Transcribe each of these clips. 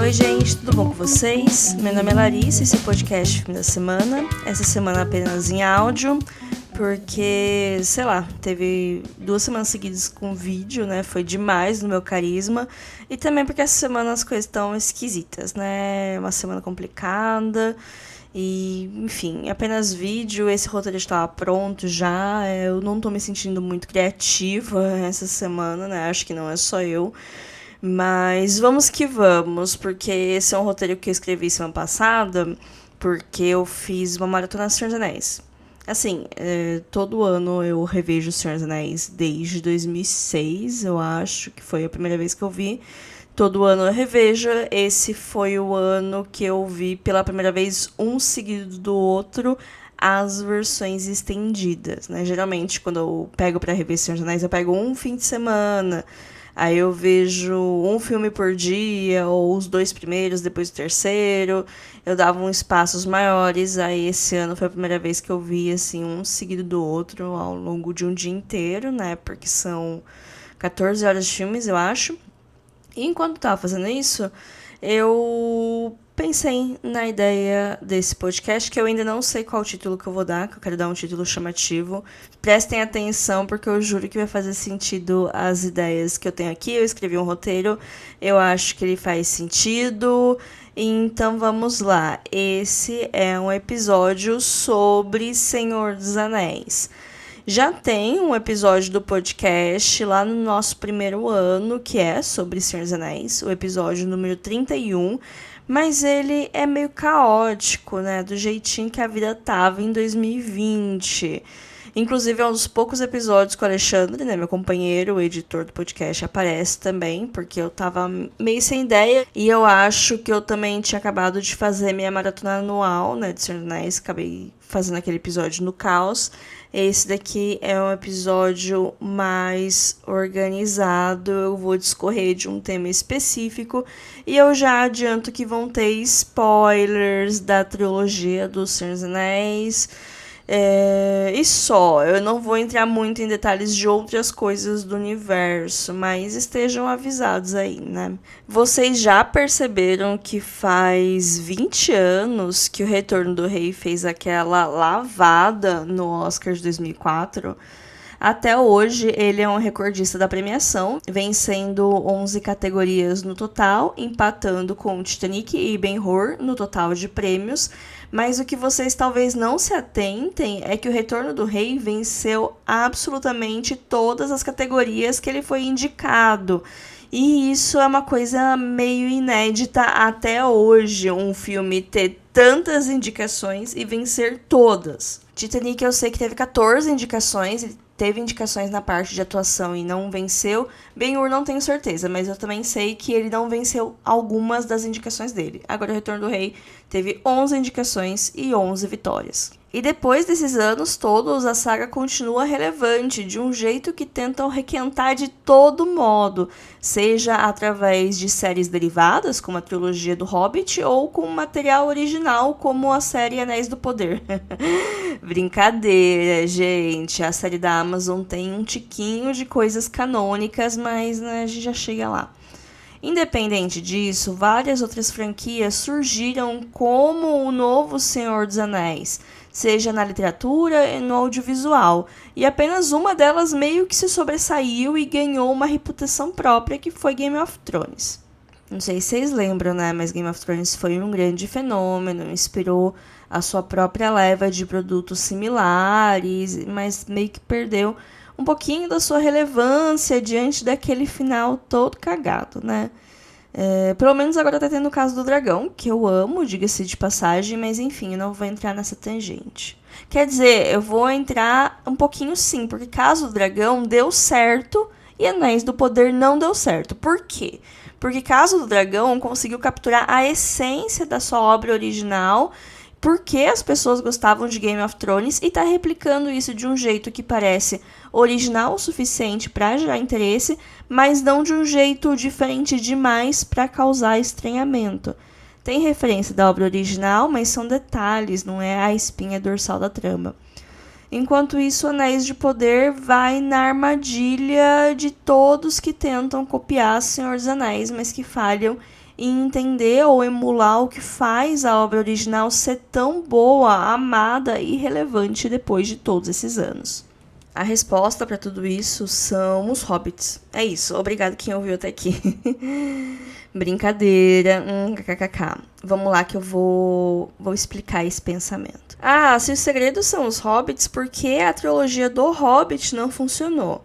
Oi gente, tudo bom com vocês? Meu nome é Larissa, esse é o podcast Filme da Semana. Essa semana apenas em áudio, porque, sei lá, teve 2 semanas seguidas com vídeo, né? Foi demais no meu carisma. E também porque essa semana as coisas estão esquisitas, né? Uma semana complicada. E, enfim, apenas vídeo, esse roteiro estava pronto já. Eu não tô me sentindo muito criativa essa semana, né? Acho que não é só eu. Mas vamos que vamos, porque esse é um roteiro que eu escrevi semana passada, porque eu fiz uma maratona Senhor dos Anéis. Assim, todo ano eu revejo o Senhor dos Anéis desde 2006, eu acho, que foi a primeira vez que eu vi. Todo ano eu revejo. Esse foi o ano que eu vi pela primeira vez, um seguido do outro, as versões estendidas, né? Geralmente, quando eu pego pra rever Senhor dos Anéis, eu pego um fim de semana. Aí eu vejo um filme por dia, ou os 2 primeiros, depois o terceiro. Eu dava uns espaços maiores. Aí esse ano foi a primeira vez que eu vi, assim, um seguido do outro ao longo de um dia inteiro, né? Porque são 14 horas de filmes, eu acho. E enquanto estava fazendo isso, eu pensei na ideia desse podcast, que eu ainda não sei qual título que eu vou dar, que eu quero dar um título chamativo. Prestem atenção, porque eu juro que vai fazer sentido as ideias que eu tenho aqui. Eu escrevi um roteiro, eu acho que ele faz sentido. Então vamos lá. Esse é um episódio sobre Senhor dos Anéis. Já tem um episódio do podcast lá no nosso primeiro ano, que é sobre Senhor dos Anéis, o episódio número 31, mas ele é meio caótico, né? Do jeitinho que a vida tava em 2020. Inclusive, é um dos poucos episódios que o Alexandre, né, meu companheiro, o editor do podcast, aparece também, porque eu tava meio sem ideia. E eu acho que eu também tinha acabado de fazer minha maratona anual, né, de Senhor dos Anéis. Acabei fazendo aquele episódio no caos. Esse daqui é um episódio mais organizado. Eu vou discorrer de um tema específico. E eu já adianto que vão ter spoilers da trilogia do Senhor dos Anéis. E só, eu não vou entrar muito em detalhes de outras coisas do universo, mas estejam avisados aí, né? Vocês já perceberam que faz 20 anos que o Retorno do Rei fez aquela lavada no Oscar de 2004? Até hoje, ele é um recordista da premiação, vencendo 11 categorias no total, empatando com Titanic e Ben-Hur no total de prêmios. Mas o que vocês talvez não se atentem é que o Retorno do Rei venceu absolutamente todas as categorias que ele foi indicado. E isso é uma coisa meio inédita até hoje, um filme ter tantas indicações e vencer todas. Titanic eu sei que teve 14 indicações, ele teve indicações na parte de atuação e não venceu. Ben-Hur não tenho certeza, mas eu também sei que ele não venceu algumas das indicações dele. Agora o Retorno do Rei teve 11 indicações e 11 vitórias. E depois desses anos todos, a saga continua relevante, de um jeito que tentam requentar de todo modo, seja através de séries derivadas, como a trilogia do Hobbit, ou com material original, como a série Anéis do Poder. Brincadeira, gente, a série da Amazon tem um tiquinho de coisas canônicas, mas né, a gente já chega lá. Independente disso, várias outras franquias surgiram como o novo Senhor dos Anéis, seja na literatura e no audiovisual, e apenas uma delas meio que se sobressaiu e ganhou uma reputação própria, que foi Game of Thrones. Não sei se vocês lembram, né, mas Game of Thrones foi um grande fenômeno, inspirou a sua própria leva de produtos similares, mas meio que perdeu um pouquinho da sua relevância diante daquele final todo cagado, né? Pelo menos agora tá tendo o caso do dragão, que eu amo, diga-se de passagem, mas enfim, eu não vou entrar nessa tangente. Quer dizer, eu vou entrar um pouquinho sim, porque Caso do Dragão deu certo e Anéis do Poder não deu certo. Por quê? Porque Caso do Dragão conseguiu capturar a essência da sua obra original, porque as pessoas gostavam de Game of Thrones, e tá replicando isso de um jeito que parece original o suficiente para gerar interesse, mas não de um jeito diferente demais para causar estranhamento. Tem referência da obra original, mas são detalhes, não é a espinha dorsal da trama. Enquanto isso, Anéis de Poder vai na armadilha de todos que tentam copiar Senhor dos Anéis, mas que falham e entender ou emular o que faz a obra original ser tão boa, amada e relevante depois de todos esses anos. A resposta para tudo isso são os hobbits. É isso, obrigado quem ouviu até aqui. Brincadeira, kkk. Vamos lá que eu vou explicar esse pensamento. Se os segredos são os hobbits, por que a trilogia do Hobbit não funcionou?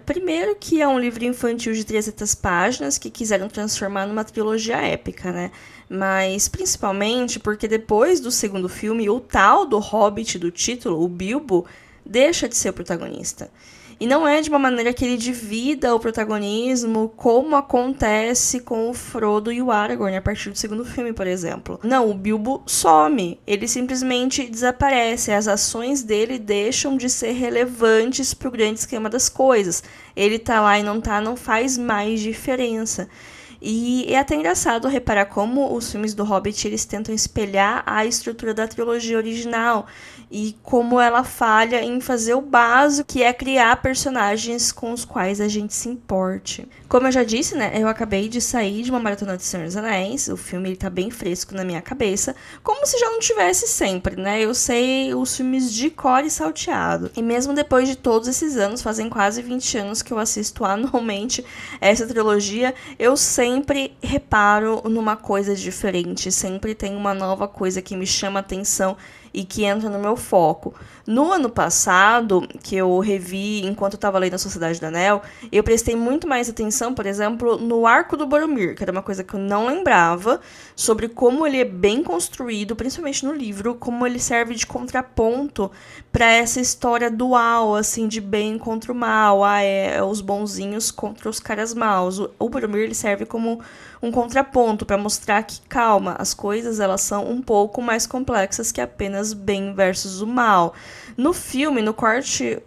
Primeiro que é um livro infantil de 300 páginas que quiseram transformar numa trilogia épica, né? Mas principalmente porque depois do segundo filme, o tal do Hobbit do título, o Bilbo, deixa de ser o protagonista. E não é de uma maneira que ele divida o protagonismo, como acontece com o Frodo e o Aragorn a partir do segundo filme, por exemplo. Não, o Bilbo some. Ele simplesmente desaparece. As ações dele deixam de ser relevantes para o grande esquema das coisas. Ele tá lá e não faz mais diferença. E é até engraçado reparar como os filmes do Hobbit eles tentam espelhar a estrutura da trilogia original e como ela falha em fazer o básico, que é criar personagens com os quais a gente se importe. Como eu já disse, né, eu acabei de sair de uma maratona de Senhor dos Anéis, o filme ele tá bem fresco na minha cabeça, como se já não tivesse sempre, né? Eu sei os filmes de cor e salteado. E mesmo depois de todos esses anos, fazem quase 20 anos que eu assisto anualmente essa trilogia, eu sempre reparo numa coisa diferente, sempre tem uma nova coisa que me chama a atenção e que entra no meu foco. No ano passado, que eu revi enquanto eu estava lendo A Sociedade do Anel, eu prestei muito mais atenção, por exemplo, no arco do Boromir, que era uma coisa que eu não lembrava, sobre como ele é bem construído, principalmente no livro, como ele serve de contraponto para essa história dual, assim, de bem contra o mal, os bonzinhos contra os caras maus. O Boromir ele serve como um contraponto para mostrar que, calma, as coisas elas são um pouco mais complexas que apenas bem versus o mal. No filme, no corte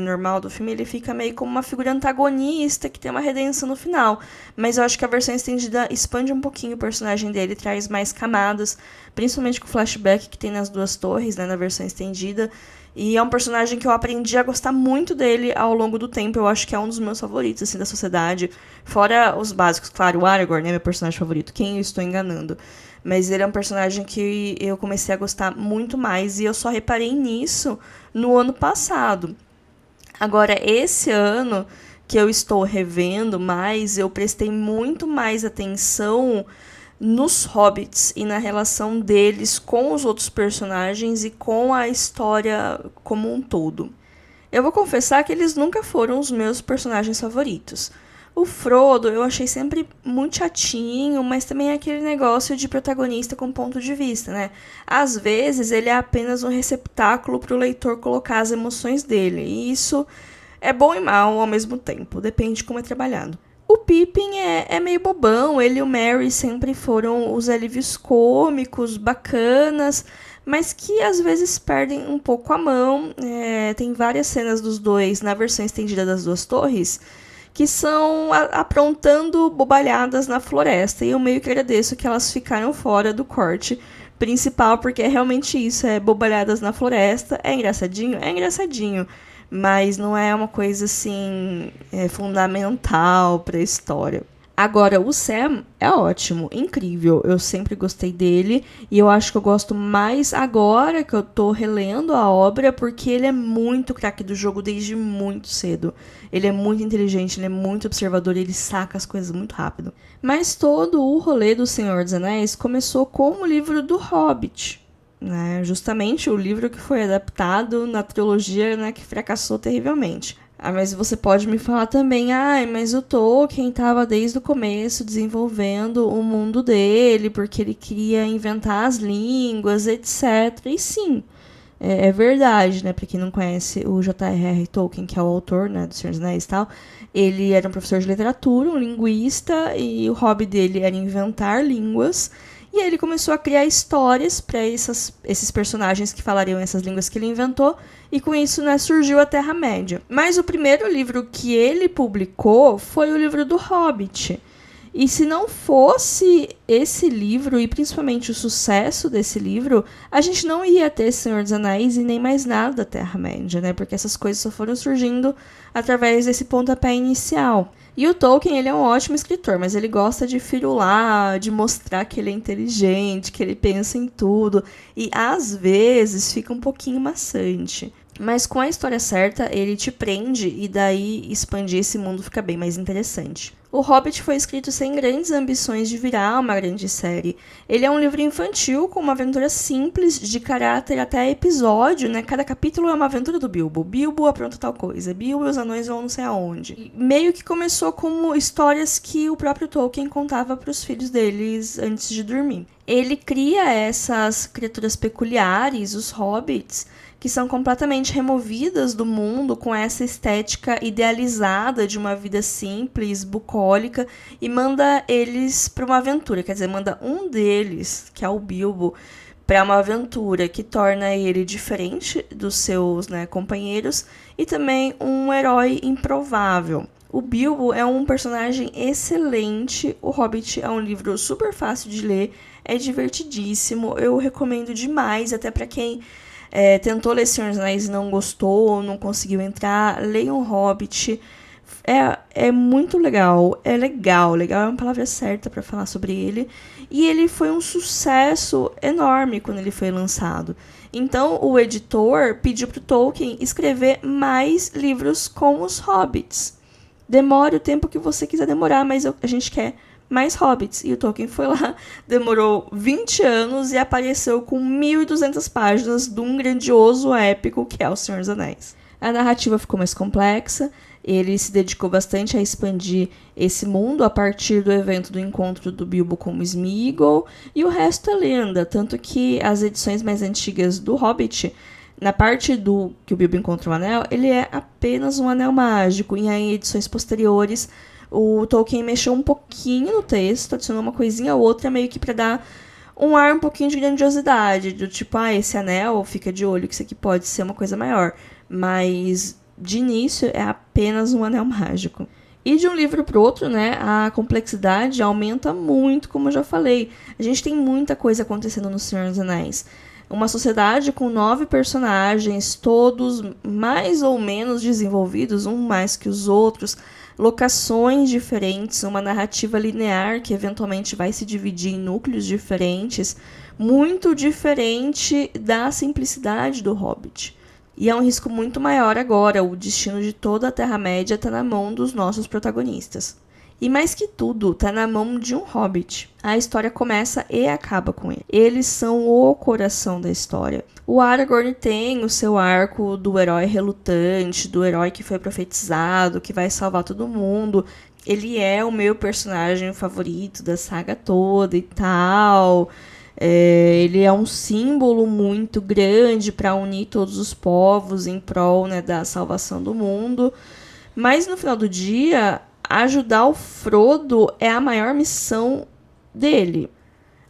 normal do filme, ele fica meio como uma figura antagonista que tem uma redenção no final. Mas eu acho que a versão estendida expande um pouquinho o personagem dele, traz mais camadas, principalmente com o flashback que tem nas Duas Torres, né, na versão estendida. E é um personagem que eu aprendi a gostar muito dele ao longo do tempo. Eu acho que é um dos meus favoritos, assim, da sociedade. Fora os básicos, claro, o Aragorn é meu personagem favorito. Quem eu estou enganando? Mas ele é um personagem que eu comecei a gostar muito mais. E eu só reparei nisso no ano passado. Agora, esse ano que eu estou revendo mais, eu prestei muito mais atenção nos hobbits e na relação deles com os outros personagens e com a história como um todo. Eu vou confessar que eles nunca foram os meus personagens favoritos. O Frodo eu achei sempre muito chatinho, mas também é aquele negócio de protagonista com ponto de vista, né? Às vezes ele é apenas um receptáculo para o leitor colocar as emoções dele, e isso é bom e mal ao mesmo tempo, depende de como é trabalhado. O Pippin é meio bobão, ele e o Merry sempre foram os alívios cômicos, bacanas, mas que às vezes perdem um pouco a mão. Tem várias cenas dos dois na versão estendida das Duas Torres que são aprontando bobalhadas na floresta, e eu meio que agradeço que elas ficaram fora do corte principal, porque é realmente isso, bobalhadas na floresta. É engraçadinho, mas não é uma coisa assim fundamental para a história. Agora, o Sam é ótimo, incrível, eu sempre gostei dele e eu acho que eu gosto mais agora que eu tô relendo a obra, porque ele é muito craque do jogo desde muito cedo. Ele é muito inteligente, ele é muito observador e ele saca as coisas muito rápido. Mas todo o rolê do Senhor dos Anéis começou com o livro do Hobbit, né? Justamente o livro que foi adaptado na trilogia, né, que fracassou terrivelmente. Mas você pode me falar também, mas o Tolkien estava desde o começo desenvolvendo o mundo dele, porque ele queria inventar as línguas, etc. E sim, é verdade, né? Para quem não conhece o J.R.R. Tolkien, que é o autor, né, do Senhor dos Anéis e tal, ele era um professor de literatura, um linguista, e o hobby dele era inventar línguas. E aí ele começou a criar histórias para esses personagens que falariam essas línguas que ele inventou, e com isso, né, surgiu a Terra-média. Mas o primeiro livro que ele publicou foi o livro do Hobbit. E se não fosse esse livro, e principalmente o sucesso desse livro, a gente não ia ter Senhor dos Anéis e nem mais nada da Terra-média, né? Porque essas coisas só foram surgindo através desse pontapé inicial. E o Tolkien, ele é um ótimo escritor, mas ele gosta de firular, de mostrar que ele é inteligente, que ele pensa em tudo. E às vezes fica um pouquinho maçante. Mas com a história certa, ele te prende e daí expandir esse mundo fica bem mais interessante. O Hobbit foi escrito sem grandes ambições de virar uma grande série. Ele é um livro infantil com uma aventura simples, de caráter até episódio, né? Cada capítulo é uma aventura do Bilbo. Bilbo apronta tal coisa, Bilbo e os anões vão não sei aonde. E meio que começou como histórias que o próprio Tolkien contava para os filhos deles antes de dormir. Ele cria essas criaturas peculiares, os hobbits, que são completamente removidas do mundo com essa estética idealizada de uma vida simples, bucólica, e manda eles para uma aventura. Quer dizer, manda um deles, que é o Bilbo, para uma aventura que torna ele diferente dos seus, né, companheiros e também um herói improvável. O Bilbo é um personagem excelente, o Hobbit é um livro super fácil de ler, é divertidíssimo, eu recomendo demais, até para quem tentou ler Senhor dos Anéis e não gostou, não conseguiu entrar, leiam Hobbit. É muito legal. Legal é uma palavra certa para falar sobre ele. E ele foi um sucesso enorme quando ele foi lançado. Então, o editor pediu para o Tolkien escrever mais livros com os Hobbits. Demore o tempo que você quiser demorar, mas a gente quer mais Hobbits. E o Tolkien foi lá, demorou 20 anos e apareceu com 1.200 páginas de um grandioso épico que é O Senhor dos Anéis. A narrativa ficou mais complexa, ele se dedicou bastante a expandir esse mundo a partir do evento do encontro do Bilbo com o Sméagol, e o resto é lenda, tanto que as edições mais antigas do Hobbit, na parte do que o Bilbo encontra o anel, ele é apenas um anel mágico, e aí em edições posteriores o Tolkien mexeu um pouquinho no texto, adicionou uma coisinha ou outra, meio que para dar um ar um pouquinho de grandiosidade, do tipo, esse anel, fica de olho que isso aqui pode ser uma coisa maior. Mas, de início, é apenas um anel mágico. E de um livro para o outro, né, a complexidade aumenta muito, como eu já falei. A gente tem muita coisa acontecendo no Senhor dos Anéis. Uma sociedade com 9 personagens, todos mais ou menos desenvolvidos, um mais que os outros, locações diferentes, uma narrativa linear que eventualmente vai se dividir em núcleos diferentes, muito diferente da simplicidade do Hobbit. E é um risco muito maior agora, o destino de toda a Terra-média está na mão dos nossos protagonistas. E mais que tudo, está na mão de um hobbit. A história começa e acaba com ele. Eles são o coração da história. O Aragorn tem o seu arco do herói relutante, do herói que foi profetizado, que vai salvar todo mundo. Ele é o meu personagem favorito da saga toda e tal. Ele é um símbolo muito grande para unir todos os povos em prol, né, da salvação do mundo. Mas no final do dia, ajudar o Frodo é a maior missão dele.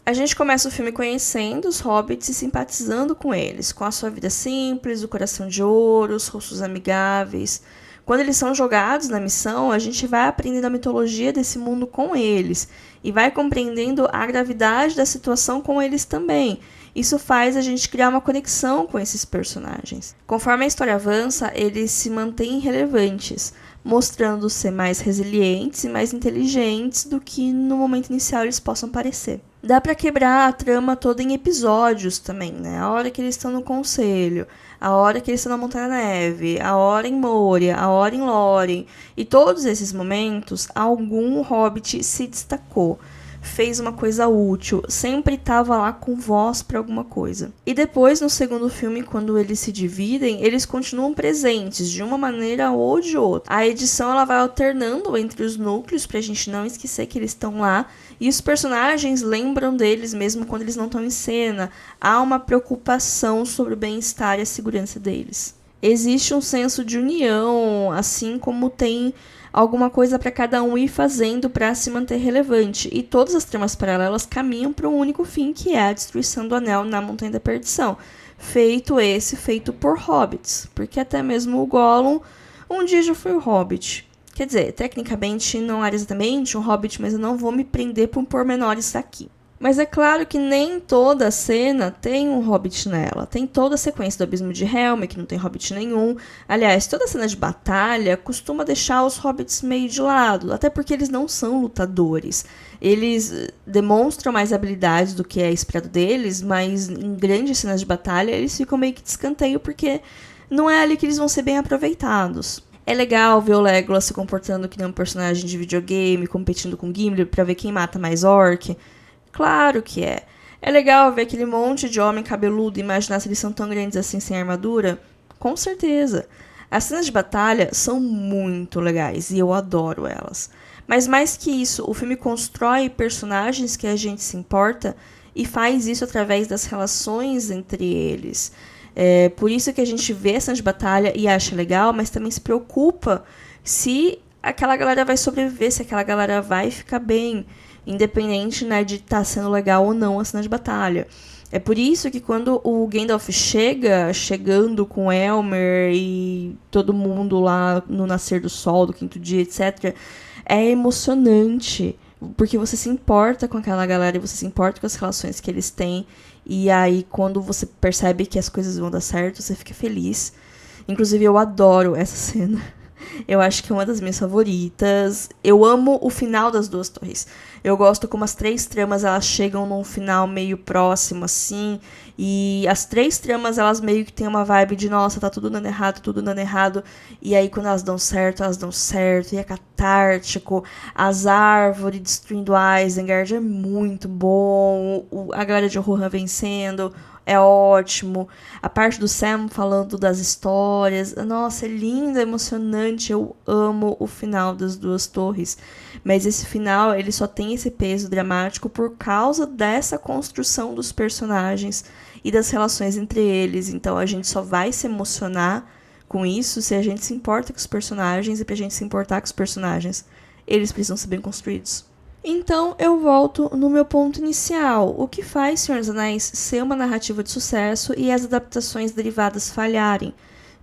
A gente começa o filme conhecendo os hobbits e simpatizando com eles, com a sua vida simples, o coração de ouro, os rostos amigáveis. Quando eles são jogados na missão, a gente vai aprendendo a mitologia desse mundo com eles e vai compreendendo a gravidade da situação com eles também. Isso faz a gente criar uma conexão com esses personagens. Conforme a história avança, eles se mantêm relevantes, mostrando ser mais resilientes e mais inteligentes do que no momento inicial eles possam parecer. Dá pra quebrar a trama toda em episódios também, né? A hora que eles estão no conselho, a hora que eles estão na Montanha Neve, a hora em Moria, a hora em Lórien. E todos esses momentos, algum hobbit se destacou, fez uma coisa útil, sempre estava lá com voz para alguma coisa. E depois, no segundo filme, quando eles se dividem, eles continuam presentes, de uma maneira ou de outra. A edição ela vai alternando entre os núcleos, pra gente não esquecer que eles estão lá, e os personagens lembram deles mesmo quando eles não estão em cena. Há uma preocupação sobre o bem-estar e a segurança deles. Existe um senso de união, assim como tem alguma coisa para cada um ir fazendo para se manter relevante. E todas as tramas paralelas caminham para um único fim, que é a destruição do Anel na Montanha da Perdição. Feito por hobbits. Porque até mesmo o Gollum um dia já foi o hobbit. Quer dizer, tecnicamente não era exatamente um hobbit, mas eu não vou me prender por pormenores aqui. Mas é claro que nem toda cena tem um hobbit nela. Tem toda a sequência do Abismo de Helm, que não tem hobbit nenhum. Aliás, toda cena de batalha costuma deixar os hobbits meio de lado, até porque eles não são lutadores. Eles demonstram mais habilidades do que é esperado deles, mas em grandes cenas de batalha eles ficam meio que de escanteio, porque não é ali que eles vão ser bem aproveitados. É legal ver o Legolas se comportando que nem um personagem de videogame, competindo com Gimli pra ver quem mata mais orc. Claro que é. É legal ver aquele monte de homem cabeludo e imaginar se eles são tão grandes assim sem armadura? Com certeza. As cenas de batalha são muito legais e eu adoro elas. Mas mais que isso, o filme constrói personagens que a gente se importa e faz isso através das relações entre eles. É por isso que a gente vê a cena de batalha e acha legal, mas também se preocupa se aquela galera vai sobreviver, se aquela galera vai ficar bem, independente, né, de estar sendo legal ou não a cena de batalha. É por isso que quando o Gandalf chegando com Elmer e todo mundo lá no nascer do sol, do quinto dia, etc., é emocionante, porque você se importa com aquela galera e você se importa com as relações que eles têm. E aí, quando você percebe que as coisas vão dar certo, você fica feliz. Inclusive, eu adoro essa cena. Eu acho que é uma das minhas favoritas. Eu amo o final das Duas Torres. Eu gosto como as três tramas elas chegam num final meio próximo, assim. E as três tramas, elas meio que tem uma vibe de, nossa, tá tudo dando errado, tudo dando errado. E aí, quando elas dão certo, elas dão certo. E é catártico. As árvores destruindo Isengard é muito bom. A galera de Rohan vencendo é ótimo. A parte do Sam falando das histórias. Nossa, é lindo, é emocionante. Eu amo o final das Duas Torres. Mas esse final, ele só tem esse peso dramático por causa dessa construção dos personagens e das relações entre eles. Então a gente só vai se emocionar com isso se a gente se importa com os personagens. E pra gente se importar com os personagens, eles precisam ser bem construídos. Então eu volto no meu ponto inicial. O que faz Senhor dos Anéis ser uma narrativa de sucesso e as adaptações derivadas falharem?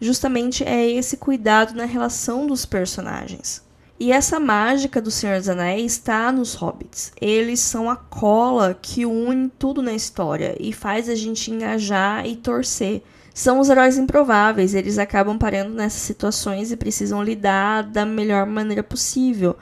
Justamente é esse cuidado na relação dos personagens. E essa mágica do Senhor dos Anéis está nos hobbits. Eles são a cola que une tudo na história e faz a gente engajar e torcer. São os heróis improváveis, eles acabam parando nessas situações e precisam lidar da melhor maneira possível.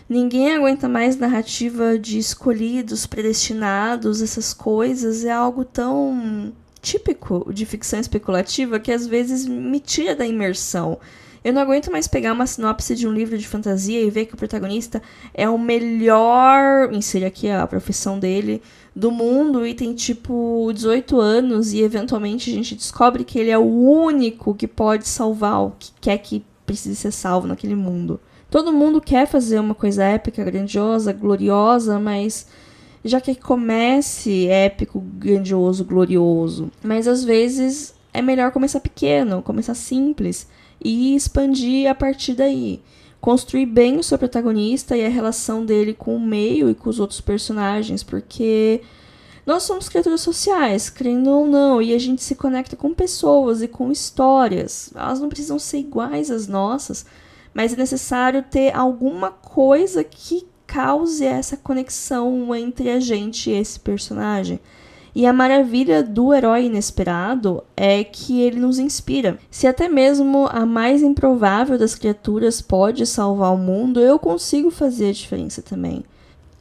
Ninguém aguenta mais narrativa de escolhidos, predestinados, essas coisas. É algo tão típico de ficção especulativa que às vezes me tira da imersão. Eu não aguento mais pegar uma sinopse de um livro de fantasia e ver que o protagonista é o melhor, insere aqui a profissão dele, do mundo e tem tipo 18 anos e eventualmente a gente descobre que ele é o único que pode salvar o que quer que precise ser salvo naquele mundo. Todo mundo quer fazer uma coisa épica, grandiosa, gloriosa, mas já que comece épico, grandioso, glorioso. Mas às vezes é melhor começar pequeno, começar simples e expandir a partir daí. Construir bem o seu protagonista e a relação dele com o meio e com os outros personagens, porque nós somos criaturas sociais, querendo ou não, e a gente se conecta com pessoas e com histórias. Elas não precisam ser iguais às nossas, mas é necessário ter alguma coisa que cause essa conexão entre a gente e esse personagem. E a maravilha do herói inesperado é que ele nos inspira. Se até mesmo a mais improvável das criaturas pode salvar o mundo, eu consigo fazer a diferença também.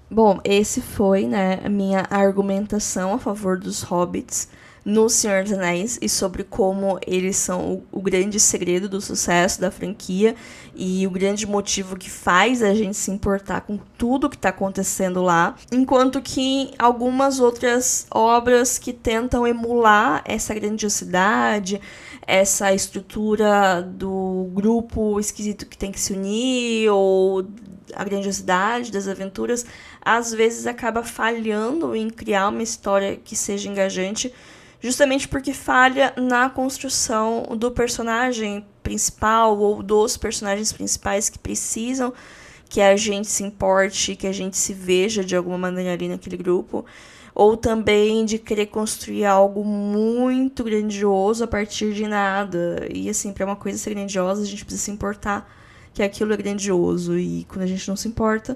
Bom, esse foi, a minha argumentação a favor dos hobbits no Senhor dos Anéis e sobre como eles são o grande segredo do sucesso da franquia e o grande motivo que faz a gente se importar com tudo que está acontecendo lá, enquanto que algumas outras obras que tentam emular essa grandiosidade, essa estrutura do grupo esquisito que tem que se unir ou a grandiosidade das aventuras, às vezes acaba falhando em criar uma história que seja engajante, justamente porque falha na construção do personagem principal ou dos personagens principais que precisam que a gente se importe, que a gente se veja de alguma maneira ali naquele grupo, ou também de querer construir algo muito grandioso a partir de nada. E assim, para uma coisa ser grandiosa, a gente precisa se importar que aquilo é grandioso. E quando a gente não se importa,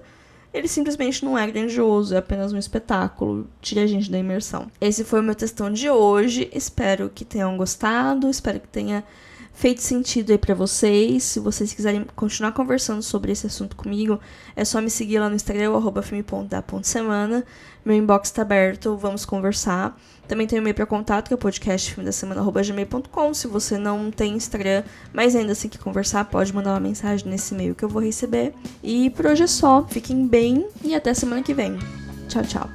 ele simplesmente não é grandioso, é apenas um espetáculo, tira a gente da imersão. Esse foi o meu textão de hoje, espero que tenham gostado, espero que tenha feito sentido aí pra vocês. Se vocês quiserem continuar conversando sobre esse assunto comigo, é só me seguir lá no Instagram, @filme.da.semana. Meu inbox tá aberto, vamos conversar. Também tem um e-mail para contato, que é o podcastfilmedasemana@gmail.com. Se você não tem Instagram, mas ainda assim quer conversar, pode mandar uma mensagem nesse e-mail que eu vou receber. E por hoje é só. Fiquem bem e até semana que vem. Tchau, tchau.